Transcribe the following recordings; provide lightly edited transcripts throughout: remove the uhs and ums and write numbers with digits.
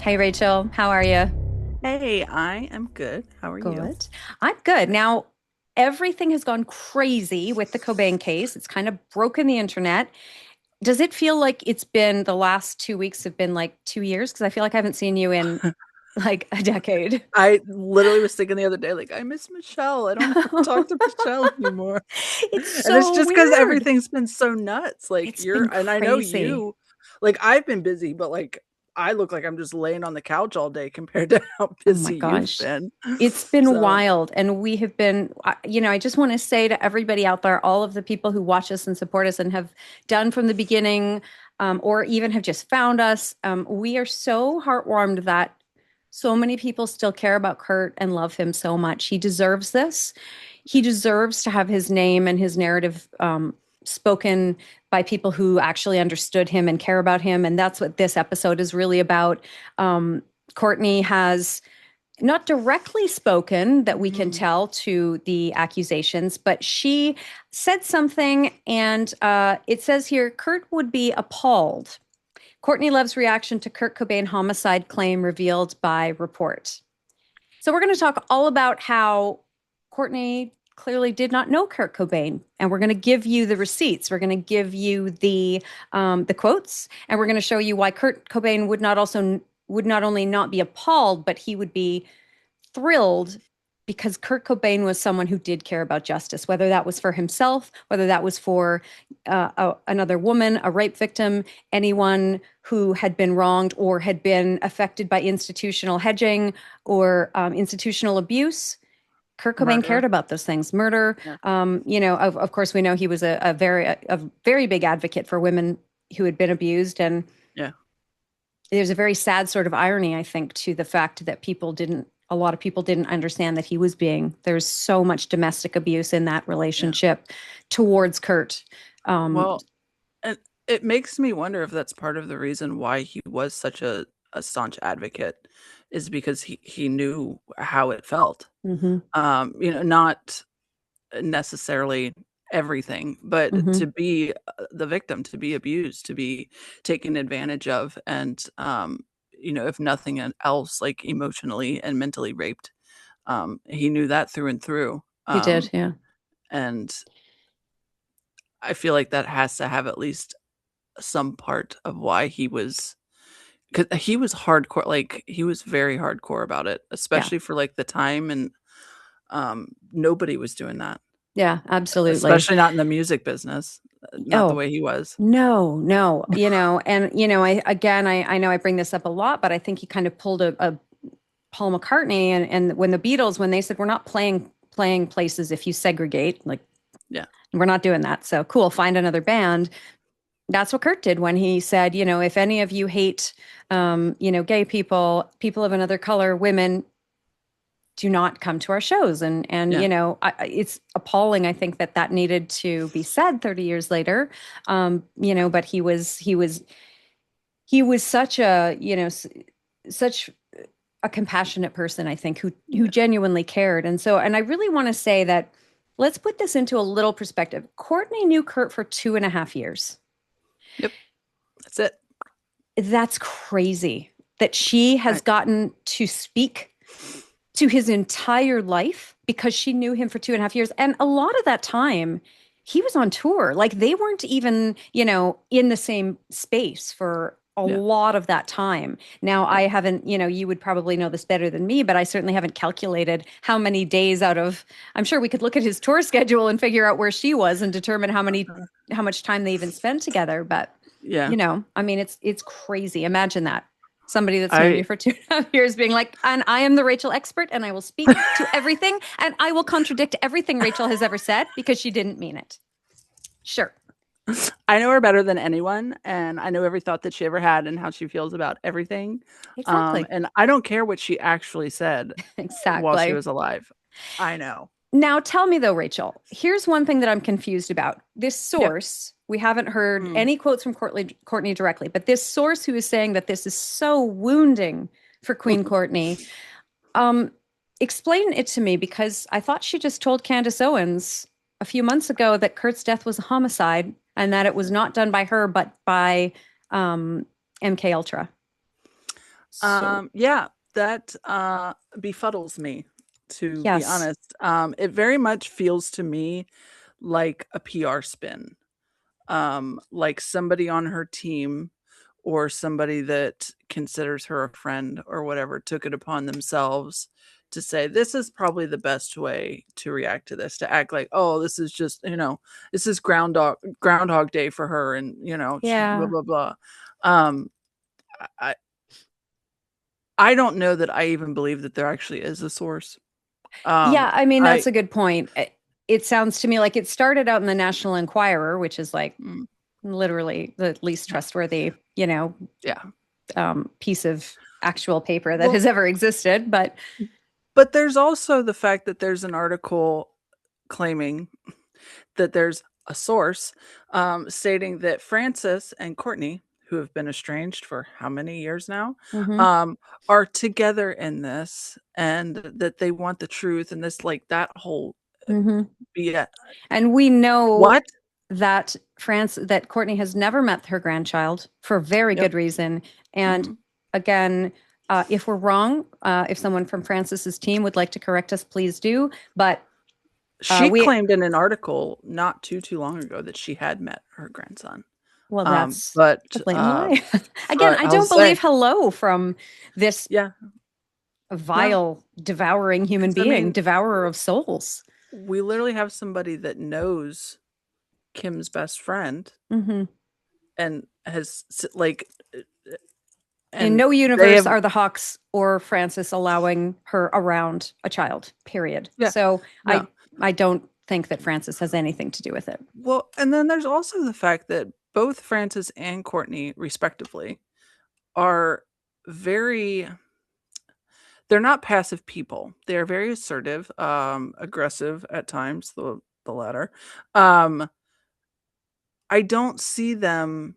Hey, Rachel, how are you? Hey, I am good. How are you? Good. I'm good. Now, everything has gone crazy with the Cobain case. It's kind of broken the internet. Does it feel like it's been the last 2 weeks have been like 2 years? Because I feel like I haven't seen you in like a decade. I literally was thinking the other day, like, I miss Michelle. I don't ever talk to Michelle anymore. It's And it's so just because weird. everything's been so nuts. Like, It's been and I know crazy. you, like, I've been busy, but like, I look like I'm just laying on the couch all day compared to how Oh my busy you've gosh. been. It's been So, wild. And we have been, I just want to say to everybody out there, all of the people who watch us and support us and have done from the beginning, or even have just found us, we are so heartwarmed that so many people still care about Kurt and love him so much. He deserves this. He deserves to have his name and his narrative spoken by people who actually understood him and care about him. And that's what this episode is really about. Courtney has not directly spoken that we can mhm. tell to the accusations, but she said something, and it says here Kurt would be appalled. Courtney Love's reaction to Kurt Cobain homicide claim revealed by report. So we're going to talk all about how Courtney clearly did not know Kurt Cobain, and we're going to give you the receipts. We're going to give you the quotes, and we're going to show you why Kurt Cobain would not only not be appalled, but he would be thrilled because Kurt Cobain was someone who did care about justice, whether that was for himself, whether that was for another woman, a rape victim, anyone who had been wronged or had been affected by institutional hedging or institutional abuse. Kurt Cobain cared Murder. about those things. Murder, Yeah. of course, we know he was a very big advocate for women who had been abused, and Yeah. there's a very sad sort of irony, I think, to the fact that a lot of people didn't understand that he was being, there's so much domestic abuse in that Yeah. relationship towards Kurt. Um, Well, and it makes me wonder if that's part of the reason why he was such a staunch advocate is because he knew how it felt. mhm, Not necessarily everything, but mhm. to be the victim, to be abused, to be taken advantage of, and if nothing else, like emotionally and mentally raped. He knew that through and through. He did, yeah. And I feel like that has to have at least some part of why because he was hardcore, like he was very hardcore about it, Yeah. especially for like the time, and nobody was doing that. Yeah, absolutely. Especially not in the music business, not the Oh, way he was. no, no, and I know I bring this up a lot, but I think he kind of pulled a Paul McCartney and when the Beatles, when they said we're not playing places if you segregate, like Yeah, we're not doing that. So cool, find another band. That's what Kurt did when he said, if any of you hate, gay people, people of another color, women, do not come to our shows. And yeah. it's appalling. I think that needed to be said 30 years later. But he was such a, such a compassionate person, I think, who Yeah. genuinely cared. And I really want to say that let's put this into a little perspective. Courtney knew Kurt for 2.5 years. Yep, that's it. That's crazy that she has I gotten to speak to his entire life because she knew him for 2.5 years. And a lot of that time, he was on tour. Like they weren't even, in the same space for a Yeah, lot of that time. Now, yeah. I haven't, you would probably know this better than me, but I certainly haven't calculated how many days out of, I'm sure we could look at his tour schedule and figure out where she was and determine how much time they even spent together. But Yeah. I mean, it's crazy. Imagine that. Somebody that's known I you for 2.5 years being like, and I am the Rachel expert, and I will speak to everything, and I will contradict everything Rachel has ever said because she didn't mean it. Sure. I know her better than anyone, and I know every thought that she ever had and how she feels about everything. Exactly. And I don't care what she actually said while she Exactly. was alive. I know. Now, tell me though, Rachel, here's one thing that I'm confused about. This Yeah. source, we haven't heard Mm. any quotes from Courtney directly, but this source who is saying that this is so wounding for Queen Courtney, um, explain it to me because I thought she just told Candace Owens a few months ago that Kurt's death was a homicide and that it was not done by her, but by MK Ultra. So, Yeah, that befuddles me, to be yes. honest. It very much feels to me like a PR spin. Like somebody on her team or somebody that considers her a friend or whatever took it upon themselves to say this is probably the best way to react to this, to act like, oh, this is just, this is groundhog day for her, and blah Yeah. blah blah. um I I don't know that I even believe that there actually is a source. Yeah, I mean, I that's a good point. It sounds to me like it started out in the National Enquirer, which is like mm, literally the least yeah, trustworthy, yeah. piece of actual paper that Well, has ever existed. But but there's also the fact that there's an article claiming that there's a source stating that Francis and Courtney, who have been estranged for how many years now, mhm, um, are together in this, and that they want the truth, and this, like, that whole mhm. yeah. And we know What? that Courtney has never met her grandchild for very Yep. good reason. And Hmm. again, if we're wrong, if someone from Francis's team would like to correct us, please do. But She we, claimed in an article not too long ago that she had met her grandson. well, Um, that's a but blatant lie. Again, but I I'll don't say, believe hello from this yeah, no, vile, devouring human because I being, mean, devourer of souls. we literally have somebody that knows Kim's best friend Hmm. and like, In and no they universe have, are the Hawks or Francis allowing her around a child, period. yeah, So no. I don't think that Francis has anything to do with it. Well, and then there's also the fact that both Francis and Courtney, respectively, are very, they're not passive people. They're very assertive, aggressive at times, the latter. Um, I don't see them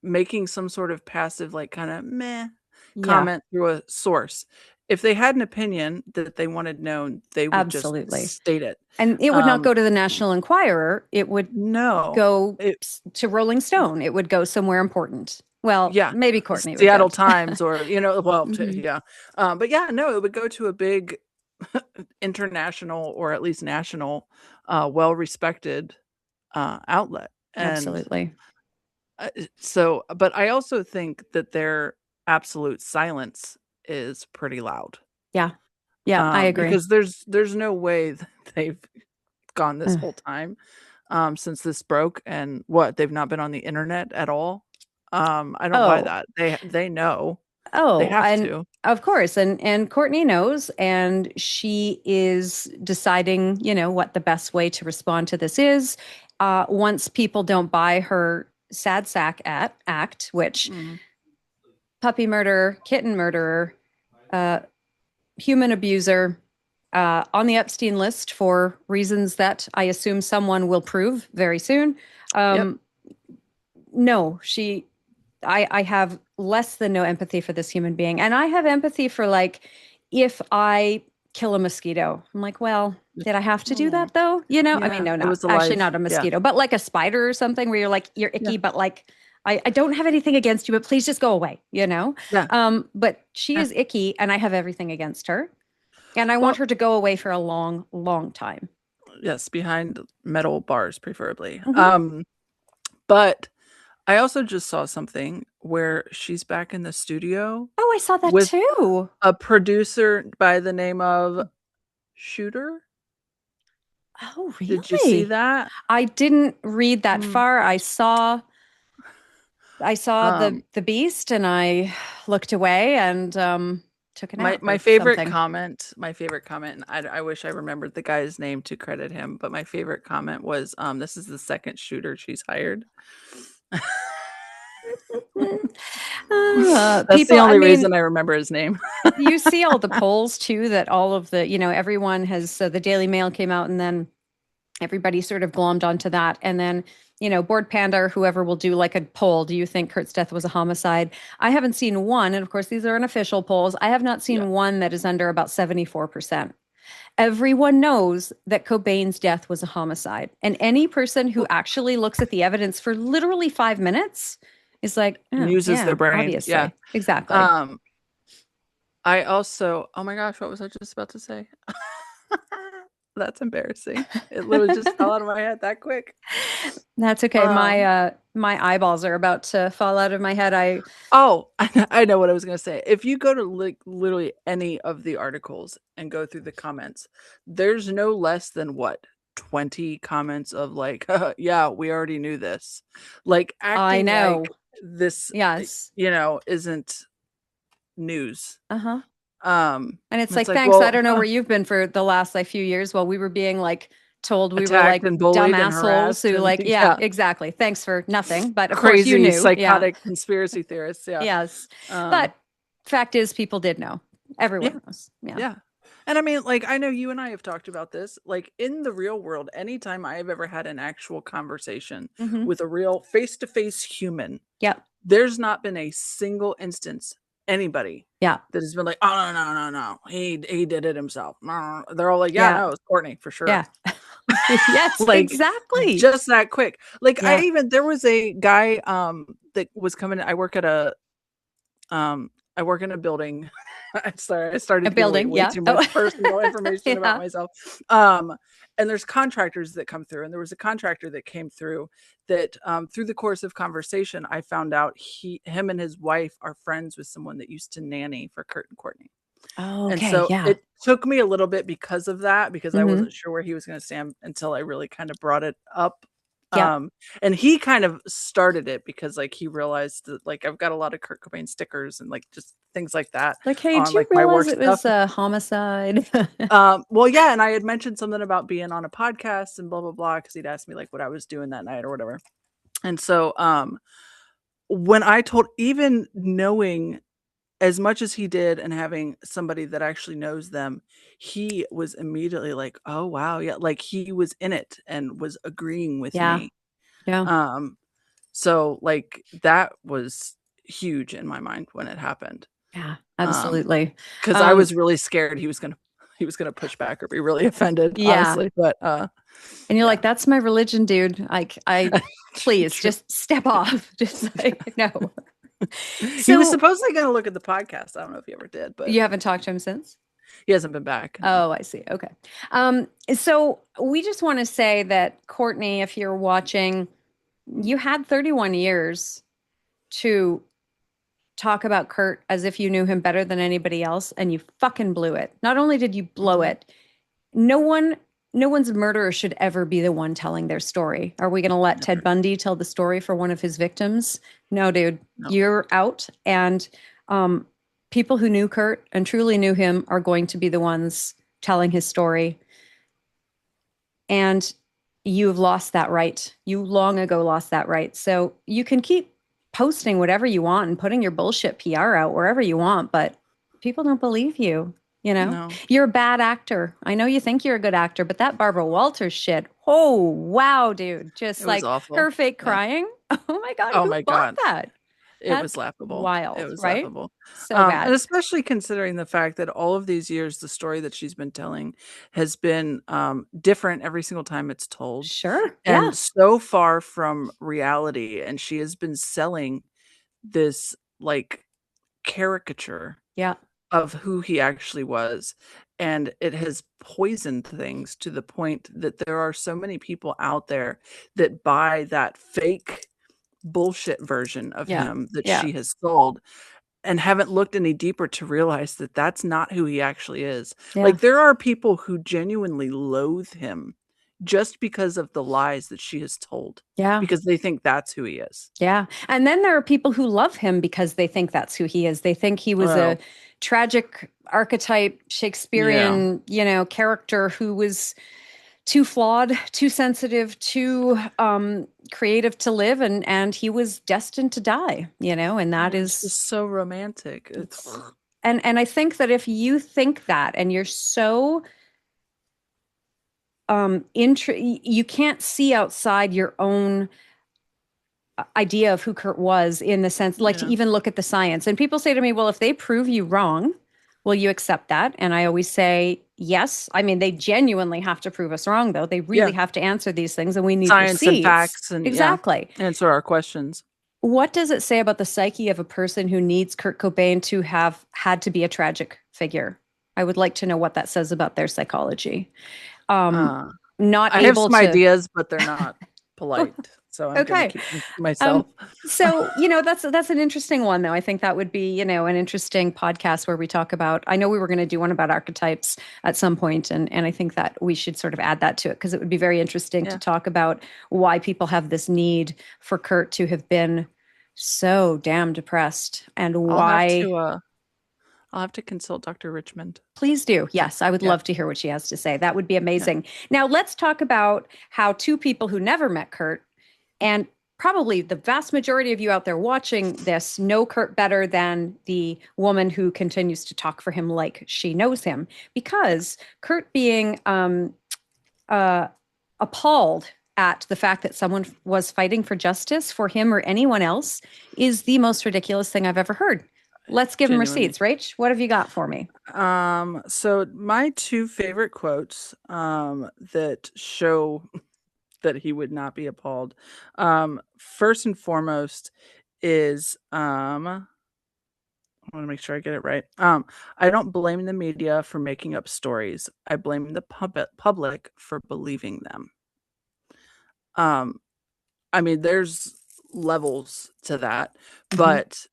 making some sort of passive, like, kind of meh Yeah, comment through a source. If they had an opinion that they wanted known, they would just absolutely. state it. And it would not Um, go to the National Enquirer. It would no, go it, to Rolling Stone. It would go somewhere important. Well, yeah, maybe the Courtney would Seattle get. Times, or, well, Hmm. yeah, but yeah, no, it would go to a big international, or at least national, well-respected outlet. And Absolutely. so, but I also think that their absolute silence is pretty loud, Yeah. Yeah, I agree. because there's no way that they've gone this Ugh. whole time, since this broke, and they've not been on the internet at all. I don't buy Oh, that. They know they oh, have and to. of course, and Courtney knows, and she is deciding, what the best way to respond to this is. Once people don't buy her sad sack act, which Mhm. puppy murderer, kitten murderer, uh, human abuser, on the Epstein list for reasons that I assume someone will prove very soon. Yep. Um, no, I have less than no empathy for this human being. And I have empathy for, like, if I kill a mosquito, I'm like, well, did I have to do Oh, that though? I mean, yeah, no, it not was actually alive. not a Yeah, mosquito, but like a spider or something where you're like, you're yeah, icky, but like, I don't have anything against you, but please just go away. yeah, But she yeah. is icky and I have everything against her. And I want Well, her to go away for a long, long time. yes, behind metal bars, preferably. Hmm. But I also just saw something where she's back in the studio Oh, I saw that with too. a producer by the name of Shooter. Oh, Did you see really? that? I didn't read that Mm, far. I saw the um, the beast and I looked away and took a my nap my or favorite something. comment, and I wish I remembered the guy's name to credit him, but my favorite comment was, "This is the second shooter she's hired." That's the People, I only mean, reason I remember his name. you see all the polls too that all of the, everyone has, the Daily Mail came out and then everybody sort of glommed onto that. And then, Board Panda or whoever will do like a poll. Do you think Kurt's death was a homicide? I haven't seen one. And of course, these are unofficial polls. I have not Yeah. seen one that is under about 74%. Everyone knows that Cobain's death was a homicide. And any person who Well, actually looks at the evidence for literally 5 minutes He's like, and oh, uses yeah, their brain. Yeah. obviously. Exactly. Um, I also, oh my gosh, what was I just about to say? That's embarrassing. It literally just fell out of my head that quick. That's okay. Um, My eyeballs are about to fall out of my head. oh, I know what I was going to say. If you go to like literally any of the articles and go through the comments, there's no less than what 20 comments of like, yeah, we already knew this. Like I acting like know. this, Yes. isn't news. Uh-huh. Um, And it's it's like, like, thanks. I well, don't know where you've been for the last like few years while we were being like told we were attacked like and dumb bullied and assholes harassed who and like, yeah, yeah, exactly. Thanks for nothing. But of course you crazy knew. Yeah. psychotic conspiracy theorists. Yeah. Yes. Um, But fact is people did know. yeah, Everyone knows. Yeah. yeah. And I mean, like, I know you and I have talked about this. Like, in the real world, anytime I've ever had an actual conversation Mm-hmm. with a real face to face human, Yep. there's not been a single instance, anybody Yeah. that has been like, oh, no. He did it himself. No. They're all like, yeah, Yeah. no, it's Courtney for sure. Yeah. Yes, Like, exactly. just that quick. Like, Yeah. there was a guy that was coming. I work in a building. I started A to give away building. way Yeah. too Oh. much personal information about Yeah. myself. And there's contractors that come through, and there was a contractor that came through that through the course of conversation, I found out him and his wife are friends with someone that used to nanny for Kurt and Courtney. Oh, And okay. so Yeah. it took me a little bit because of that, because I Mm-hmm. wasn't sure where he was going to stand until I really kind of brought it up. Yep. And he kind of started it because like he realized that like I've got a lot of Kurt Cobain stickers and like just things like that Like, hey, on do you like my realize work it stuff. was a homicide? Well, yeah, and I had mentioned something about being on a podcast and blah blah blah because he'd asked me like what I was doing that night or whatever. And so when I told, even knowing as much as he did and having somebody that actually knows them, he was immediately like, "Oh wow, yeah," like he was in it and was agreeing with Yeah. me. Yeah. Um, so like that was huge in my mind when it happened. Yeah. Um, Absolutely. because I was really scared he was gonna push back or be really offended, Yeah. honestly. But And you're yeah, like, that's my religion, dude. Like, please true. just step off. Just like, no. He was So supposedly gonna look at the podcast. I don't know if he ever did, but you haven't talked to him since? he hasn't been back. No. Oh, I see. Okay. So we just want to say that Courtney, if you're watching, you had 31 years to talk about Kurt as if you knew him better than anybody else, and you fucking blew it. Not only did you blow Mhm. it, no one, no one's murderer should ever be the one telling their story. Are we going to let Ted Never. Bundy tell the story for one of his victims? No, dude, No. you're out. And people who knew Kurt and truly knew him are going to be the ones telling his story. And you've lost that right. You long ago lost that right. So you can keep posting whatever you want and putting your bullshit PR out wherever you want, but people don't believe you. You know, No. you're a bad actor. I know you think you're a good actor, but that Barbara Walters shit. Oh, wow, dude. Just It was like her awful. fake Yeah. crying. Oh my God, Oh who my bought god. that? It was That's laughable. It wild, was right? laughable. So And bad. especially considering the fact that all of these years, the story that she's been telling has been different every single time it's told Sure. Yeah. and so far from reality. And she has been selling this like caricature Yeah. of who he actually was. And it has poisoned things to the point that there are so many people out there that buy that fake bullshit version of Yeah. him that Yeah. she has sold and haven't looked any deeper to realize that that's not who he actually is. Yeah. Like there are people who genuinely loathe him just because of the lies that she has told Yeah. because they think that's who he is. Yeah. And then there are people who love him because they think that's who he is. They think he was a Well, tragic archetype yeah. Shakespearean, character who was too flawed, too sensitive, too creative to live and he was destined to die, and that And it's is just so romantic. It's it's and I think that if you think that and you're so you can't see outside your own idea of who Kurt was in the sense, like to yeah. even look at the science. And people say to me, well, if they prove you wrong, will you accept that? And I always say, yes. I mean, they genuinely have to prove us wrong, though. They really Yeah. have to answer these things, and we need Science and receipts. facts and yeah. Exactly. Answer our questions. What does it say about the psyche of a person who needs Kurt Cobain to have had to be a tragic figure? I would like to know what that says about their psychology. Um, Uh, Not I have able some to. ideas, but they're not polite, so I'm going to Okay. keep them to myself. Um, so that's an interesting one though. I think that would be, an interesting podcast where we talk about, I know we were going to do one about archetypes at some point, and I think that we should sort of add that to it because it would be very interesting to Yeah, talk about why people have this need for Kurt to have been so damn depressed and I'll have why. to consult Dr. Richmond. Please do. Yes, I would Yeah, love to hear what she has to say. That would be yeah. amazing. Now, let's talk about how two people who never met Kurt, and probably the vast majority of you out there watching this know Kurt better than the woman who continues to talk for him like she knows him, because Kurt being uh, appalled at the fact that someone was fighting for justice for him or anyone else is the most ridiculous thing I've ever heard. Let's give him Genuinely. receipts. Rach, what have you got for me? So my two favorite quotes, that show that he would not be appalled. First and foremost is, I want to make sure I get it right. I don't blame the media for making up stories. I blame the public for believing them. Um, I mean, there's levels to that, Hmm. but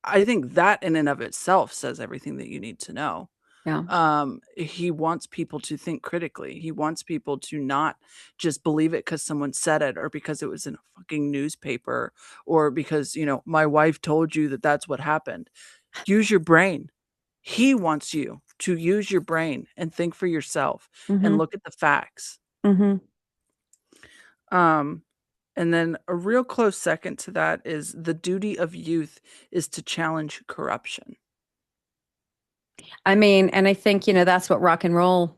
I think that in and of itself says everything that you need to know. Yeah. He wants people to think critically. He wants people to not just believe it because someone said it or because it was in a fucking newspaper or because, my wife told you that that's what happened. Use your brain. He wants you to use your brain and think for yourself and Hmm. look at the facts. Hmm. Um, and then a real close second to that is the duty of youth is to challenge corruption. I mean, and I think, that's what rock and roll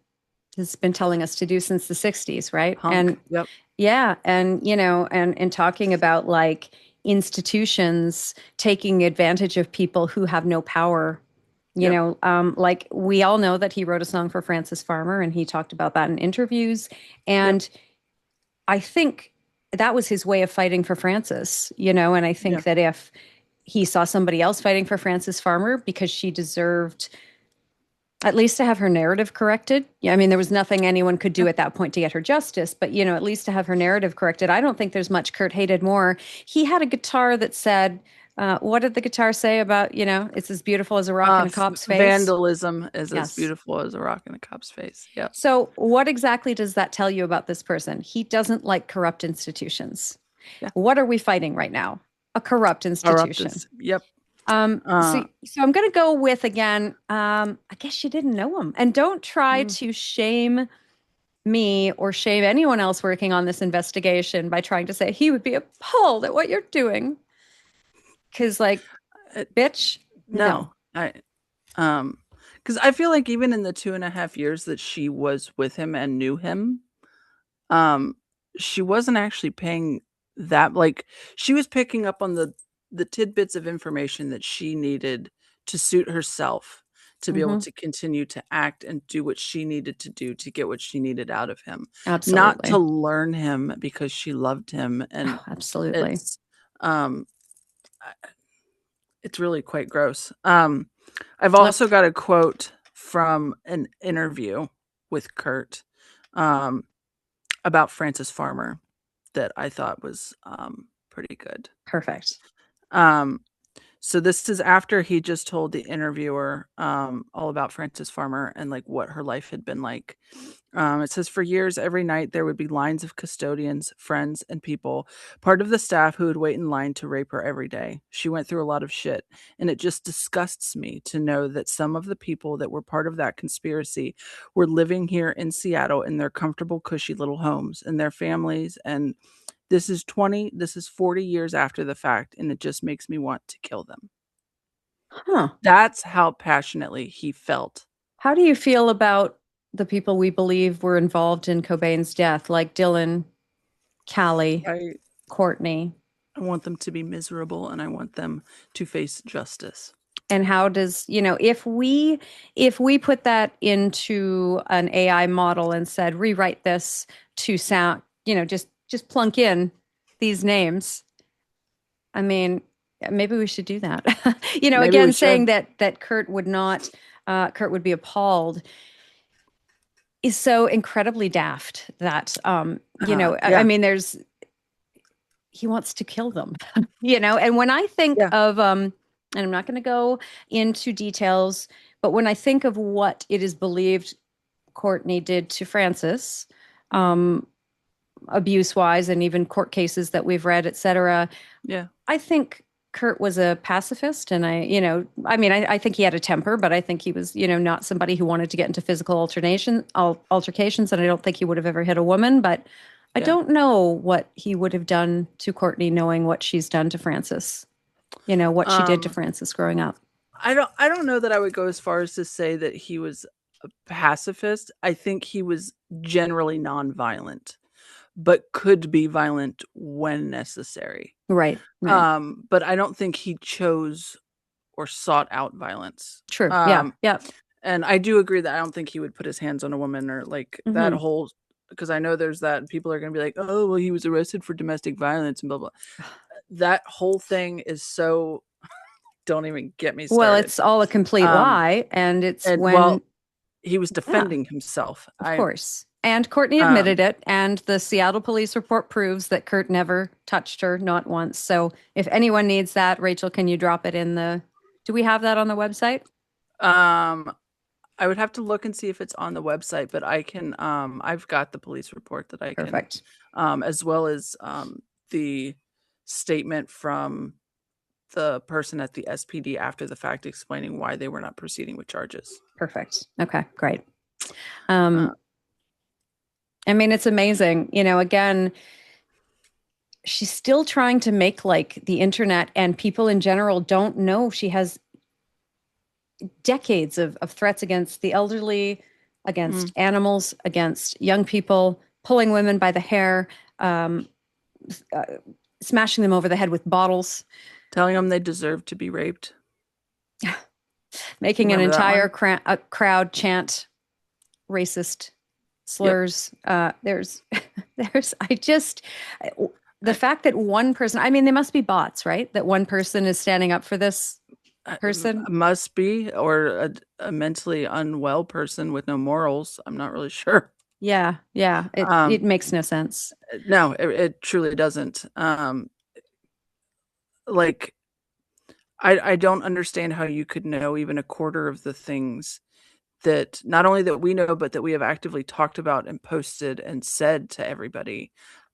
has been telling us to do since the 60s, right? Punk. And Yep. yeah, and and talking about like institutions taking advantage of people who have no power. Yep. Like we all know that he wrote a song for Francis Farmer and he talked about that in interviews. Yep. And I think that was his way of fighting for Francis, and I Yeah. think that if he saw somebody else fighting for Francis Farmer because she deserved at least to have her narrative corrected. Yeah, I mean, there was nothing anyone could do Yeah. at that point to get her justice, but at least to have her narrative corrected. I don't think there's much Kurt hated more. He had a guitar that said, what did the guitar say about, it's as beautiful as a rock in a cop's face? Vandalism is as Yes. beautiful as a rock in a cop's face. Yep. So, what exactly does that tell you about this person? He doesn't like corrupt institutions. Yeah. What are we fighting right now? A corrupt institution. Eruptus. Yep. So, Uh, so I'm going to go with again. I guess you didn't know him, and don't try mm, to shame me or shame anyone else working on this investigation by trying to say he would be appalled at what you're doing. Because, like, uh, bitch, no. no, because I feel like even in the 2.5 years that she was with him and knew him, um, she wasn't actually paying that. Like, she was picking up on the tidbits of information that she needed to suit herself to be able Hmm. to continue to act and do what she needed to do to get what she needed out of him, not to Absolutely. learn him because she loved him. And Oh, absolutely. it's um it's really quite gross. I've Let's. also got a quote from an interview with Kurt, um, about Francis Farmer that I thought was, pretty good. Perfect. Um, so this is after he just told the interviewer, all about Frances Farmer and, like, what her life had been like. It says, "For years, every night there would be lines of custodians, friends, and people, part of the staff who would wait in line to rape her every day. She went through a lot of shit, and it just disgusts me to know that some of the people that were part of that conspiracy were living here in Seattle in their comfortable, cushy little homes and their families, and this is 40 years after the fact, and it just makes me want to kill them." Huh. That's how passionately he felt. How do you feel about the people we believe were involved in Cobain's death, like Dylan, Callie, I Courtney? I want them to be miserable, and I want them to face justice. And how does, if we put that into an AI model and said, rewrite this to sound, just plunk in these names, I mean, maybe we should do that. Maybe we Again, saying should. that Kurt would be appalled is so incredibly daft that, I Yeah. mean, he wants to kill them, and when I think Yeah. of, and I'm not going to go into details, but when I think of what it is believed Courtney did to Francis, Mhm. um, abuse wise, and even court cases that we've read, etc. Yeah. I think Kurt was a pacifist, and I think he had a temper, but I think he was, not somebody who wanted to get into physical altercations, and I don't think he would have ever hit a woman, but I Yeah. don't know what he would have done to Courtney, knowing what she's done to Francis, what she did to Um, Francis growing up. I don't know that I would go as far as to say that he was a pacifist. I think he was generally nonviolent, but could be violent when necessary. Right, right. But I don't think he chose or sought out violence. True. Yeah, yeah. And I do agree that I don't think he would put his hands on a woman or like that Hmm. whole, because I know there's that people are going to be like, oh, well, he was arrested for domestic violence and blah, blah. That whole thing is so, don't even get me Well, started. it's all a complete Um, lie, and it's and well, when, he was yeah. defending himself. Of course. And Courtney Um, admitted it, and the Seattle police report proves that Kurt never touched her, not once. So if anyone needs that, Rachel, can you drop it in the, do we have that on the website? um, I would have to look and see if it's on the website, but I can, I've got the police report that I can, Perfect. as well as, the statement from the person at the SPD after the fact explaining why they were not proceeding with charges. Perfect. Okay, great. Uh, Um, I mean, it's amazing. Again, she's still trying to make like the internet and people in general don't know she has decades of threats against the elderly, against mm, animals, against young people, pulling women by the hair, um, uh, smashing them over the head with bottles, telling them they deserve to be raped. making an Remember that entire one? crowd chant racist Yep. slurs. There's, I just, the fact that one person, I mean, they must be bots, right? That one person is standing up for this person. Must be, or a mentally unwell person with no morals. I'm not really sure. Yeah, yeah. It Um, makes no sense. no, it truly doesn't. Like I don't understand how you could know even a quarter of the things that not only that we know, but that we have actively talked about and posted and said to everybody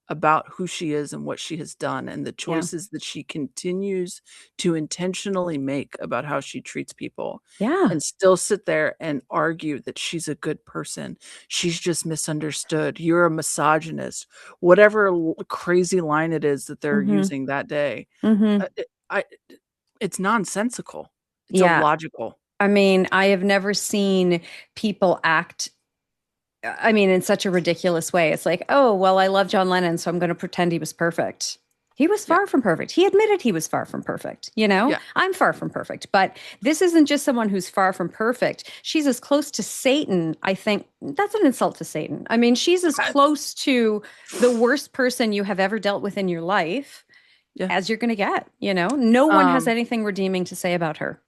about who she is and what she has done and the Yeah, choices that she continues to intentionally make about how she treats people yeah, and still sit there and argue that she's a good person. She's just misunderstood. You're a misogynist. Whatever crazy line it is that they're mm-hmm, using that day. mm-hmm. I it's nonsensical. It's Yeah. illogical. I mean, I have never seen people act, I mean, in such a ridiculous way. It's like, oh, well, I love John Lennon, so I'm going to pretend he was perfect. He was Yeah. far from perfect. He admitted he was far from perfect. Yeah. I'm far from perfect, but this isn't just someone who's far from perfect. She's as close to Satan. I think that's an insult to Satan. I mean, she's as I- close to the worst person you have ever dealt with in your life yeah. as you're going to get. No one has Um, anything redeeming to say about her.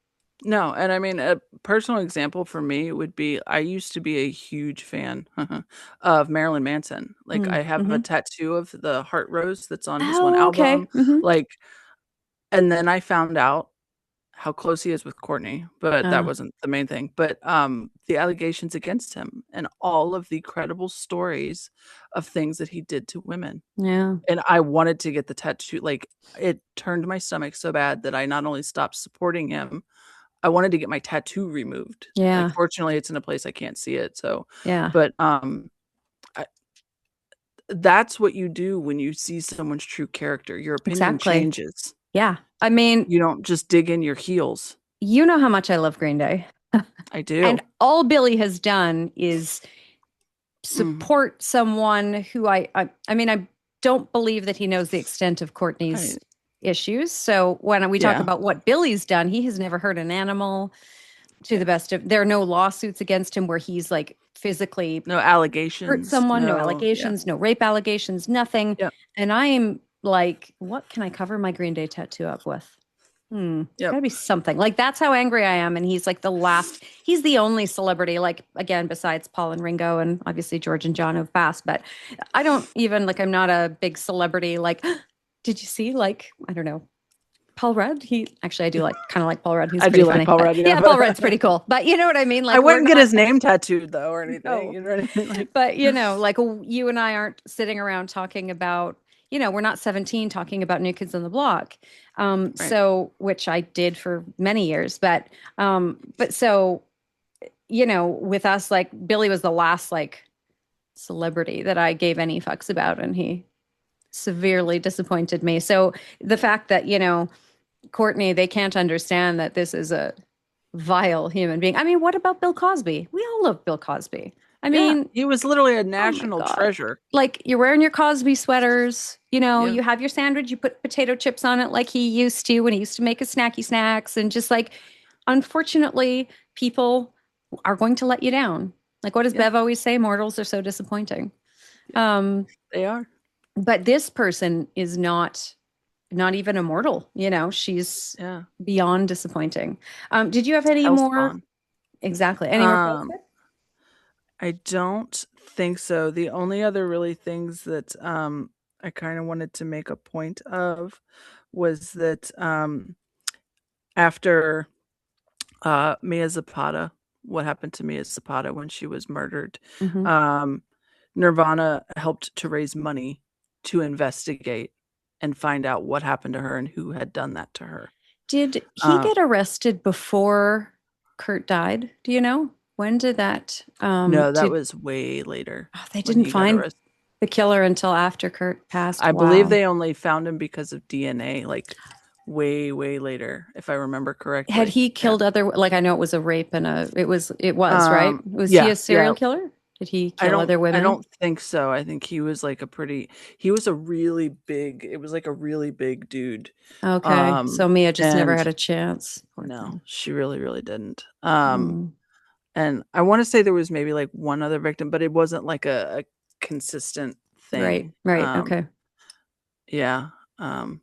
no, and I mean, a personal example for me would be I used to be a huge fan of Marilyn Manson. Like, I have a Mm-hmm. tattoo of the heart rose that's on his one Oh, okay. album. Mm-hmm. Like, and then I found out how close he is with Courtney, but that Uh, wasn't the main thing. But the allegations against him and all of the credible stories of things that he did to women. yeah. And I wanted to get the tattoo. Like, it turned my stomach so bad that I not only stopped supporting him, I wanted to get my tattoo removed. Like, Yeah. fortunately, it's in a place I can't see it, so Yeah. but, I that's what you do when you see someone's true character. Your opinion Exactly. changes. Yeah. I mean, You don't just dig in your heels. you know how much I love Green Day. I And do. all Billy has done is Mhm. support someone who I mean, I don't believe that he knows the extent of I Courtney's issues. So when we talk Yeah. about what Billy's done, he has never hurt an animal to Yeah. the best of, there are no lawsuits against him where he's like physically No hurt allegations, someone, no no. Yeah. allegations, no rape allegations, nothing. Yep. And I am like, what can I cover my Green Day tattoo up with? It's Yep. gotta be something. Like, that's how angry I am. And he's like he's the only celebrity, like, again, besides Paul and Ringo and obviously George and John who've passed. But I don't even, like, I'm not a big celebrity. Like, did you see, like, I don't know, Paul Rudd? I do like, kind of like Paul Rudd. He's I pretty do like funny. Paul Rudd. Yeah, Paul Rudd's pretty cool. But you know what I mean? I Like, we're wouldn't get not, his name tattooed though, or anything. no. You know what I mean? Like, But, like, you and I aren't sitting around talking about, we're not 17 talking about New Kids on the Block. right. So, which I did for many years. But so, with us, like, Billy was the last, like, celebrity that I gave any fucks about, and he severely disappointed me. So the fact that, Courtney, they can't understand that this is a vile human being. I mean, what about Bill Cosby? We all love Bill Cosby. I Yeah, mean, he was literally a oh my national God. treasure. Like, you're wearing your Cosby sweaters, Yeah. you have your sandwich, you put potato chips on it like he used to when he used to make his snacky snacks. And just like, unfortunately, people are going to let you down. Like, what does Yeah. Bev always say? Mortals are so disappointing. Um, They are. but this person is not even immortal. She's Yeah. beyond disappointing. Did you have any Hell more? spawn. Exactly. Any more quotes? Um, I don't think so. The only other really things that I kind of wanted to make a point of was that after Mia Zapata, what happened to Mia Zapata when she was murdered, Mhm. um, Nirvana helped to raise money to investigate and find out what happened to her and who had done that to her. Did he Uh, get arrested before Kurt died? Do you know? When did that no, that did was way later they when didn't he got find arrested. the killer until after Kurt passed? I believe Wow. they only found him because of DNA, like way, way later, if I remember Had correctly. he Yeah. killed like, I know it was a rape and it was, right? Was he Yeah, a yeah. serial killer? Did he I kill don't other I women? don't think so. I think he was like he was a really big, it was like a really big dude. Okay. So Mia just never And had a chance. Poor no, thing. she really, really didn't. Mm. And I want to say there was maybe like one other victim, but it wasn't like a consistent Right. thing. Right. Okay. Yeah. Um,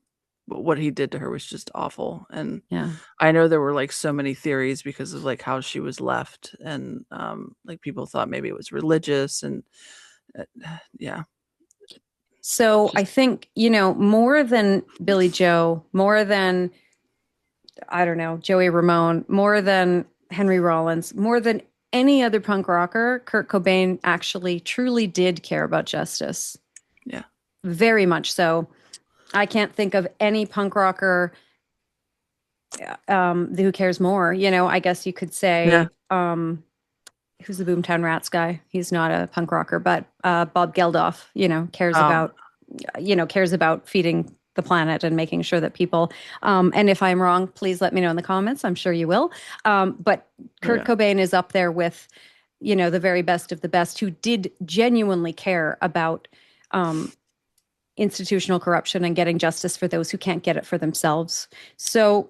but what he did to her was just awful. And Yeah. I know there were like so many theories because of like how she was left, and like people thought maybe it was religious, and uh, yeah, So I just think, more than Billy Joe, more than, I don't know, Joey Ramone, more than Henry Rollins, more than any other punk rocker, Kurt Cobain actually truly did care about justice. yeah. Very much so. I can't think of any punk rocker who cares more. I guess you could Yeah. say, who's the Boomtown Rats guy? He's not a punk rocker, but Bob Geldof, Um, cares about feeding the planet and making sure that people, and if I'm wrong, please let me know in the comments. I'm sure you will. But Kurt yeah. Cobain is up there with, the very best of the best who did genuinely care about institutional corruption and getting justice for those who can't get it for themselves. So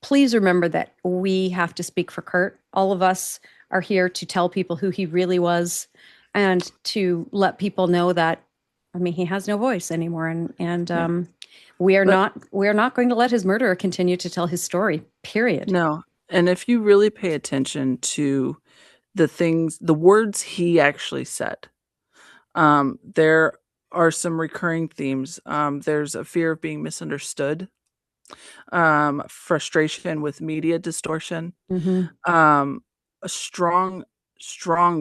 please remember that we have to speak for Kurt. All of us are here to tell people who he really was and to let people know that, I mean, he has no voice anymore. And Yeah. we are But not going to let his murderer continue to tell his story, period. no. And if you really pay attention to the words he actually said, there are some recurring themes. There's a fear of being misunderstood, frustration with media distortion, Mm-hmm. um, a strong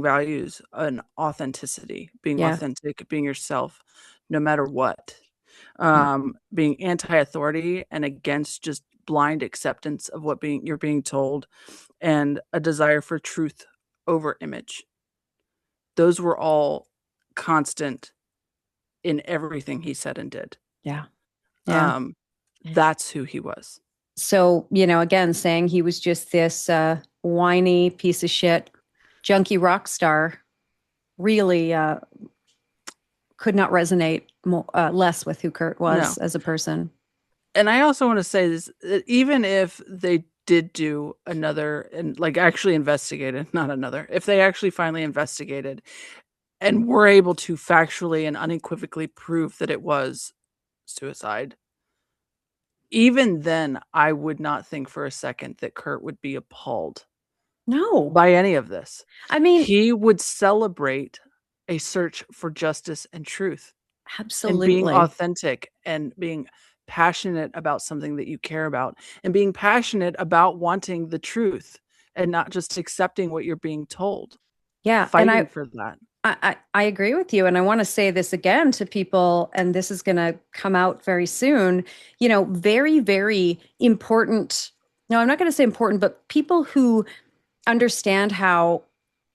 values and authenticity, being Yeah. authentic, being yourself, no matter what, Yeah. being anti-authority and against just blind acceptance of what you're being told, and a desire for truth over image. Those were all constant in everything he said and did. Yeah. Yeah. Um, that's who he was. So, again, saying he was just this whiny piece of shit, junkie rock star really could not resonate less with who Kurt No. was as a person. And I also want to say this, that even if they did do another and like actually investigated, not another, if they actually finally investigated and were able to factually and unequivocally prove that it was suicide, even then, I would not think for a second that Kurt would be appalled No. by any of this. I mean, He would celebrate a search for justice and truth and being absolutely. authentic and being passionate about something that you care about and being passionate about wanting the truth and not just accepting what you're being told, Yeah. And fighting for that. I agree with you. And I want to say this again to people, and this is going to come out very soon. Very, very important. No, I'm not going to say important, but people who understand how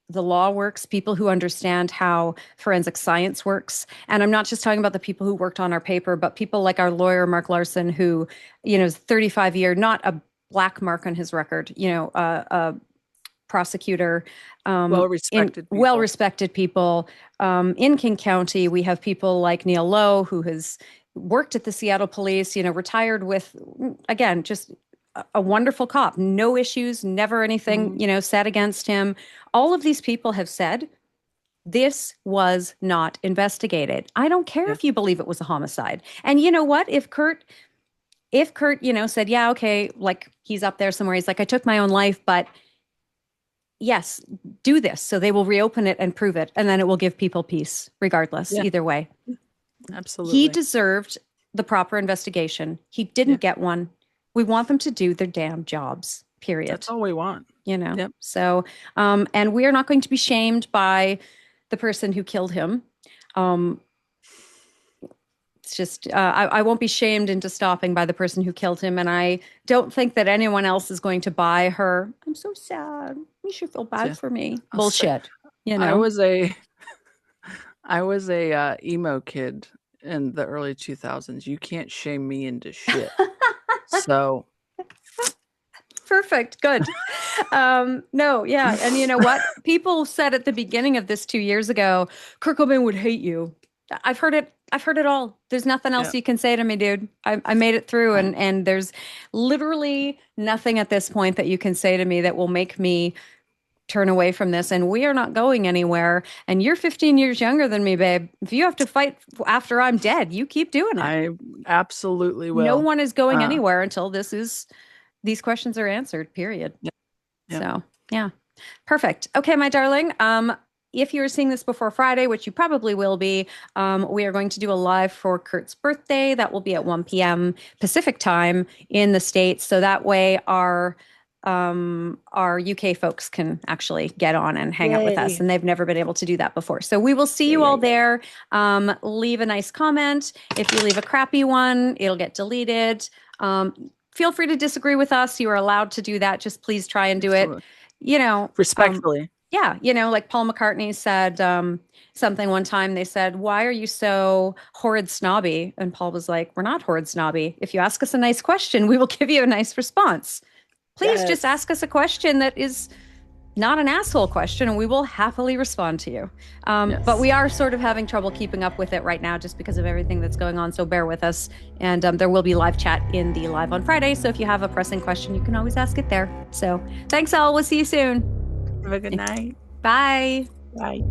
the law works, people who understand how forensic science works. And I'm not just talking about the people who worked on our paper, but people like our lawyer, Mark Larson, who, is 35-year, not a black mark on his record, a prosecutor, Well-respected people. well-respected people. In King County, we have people like Neil Lowe, who has worked at the Seattle Police, retired with, again, just a wonderful cop, no issues, never anything, said against him. All of these people have said this was not investigated. I don't care if you believe it was a homicide. And you know what? If Kurt, said, yeah, okay, like he's up there somewhere, he's like, I took my own life, but yes, do this. So they will reopen it and prove it. And then it will give people peace regardless, either way. Absolutely. He deserved the proper investigation. He didn't get one. We want them to do their damn jobs, period. That's all we want. Yep. So, and we are not going to be shamed by the person who killed him. It's just, I won't be shamed into stopping by the person who killed him. And I don't think that anyone else is going to buy her, I'm so sad, you should feel bad for me. Bullshit. I was a emo kid in the early 2000s. You can't shame me into shit. So perfect. Good. No, yeah. And you know what? People said at the beginning of this 2 years ago, Kurt Cobain would hate you. I've heard it all. There's nothing else you can say to me, dude. I made it through, and there's literally nothing at this point that you can say to me that will make me turn away from this. And we are not going anywhere. And you're 15 years younger than me, babe. If you have to fight after I'm dead, you keep doing it. I absolutely will. No one is going anywhere until these questions are answered, period. So, yeah. Perfect. Okay, my darling. If you're seeing this before Friday, which you probably will be, we are going to do a live for Kurt's birthday. That will be at 1 p.m. Pacific time in the States. So that way our UK folks can actually get on and hang out with us. And they've never been able to do that before. So we will see you all there. Leave a nice comment. If you leave a crappy one, it'll get deleted. Feel free to disagree with us. You are allowed to do that. Just please try and do it, respectfully. Like Paul McCartney said something one time. They said, why are you so horrid snobby? And Paul was like, we're not horrid snobby. If you ask us a nice question, we will give you a nice response. Please just ask us a question that is not an asshole question, and we will happily respond to you. But we are sort of having trouble keeping up with it right now just because of everything that's going on. So bear with us. And there will be live chat in the live on Friday. So if you have a pressing question, you can always ask it there. So thanks all. We'll see you soon. Have a good night. Bye. Bye.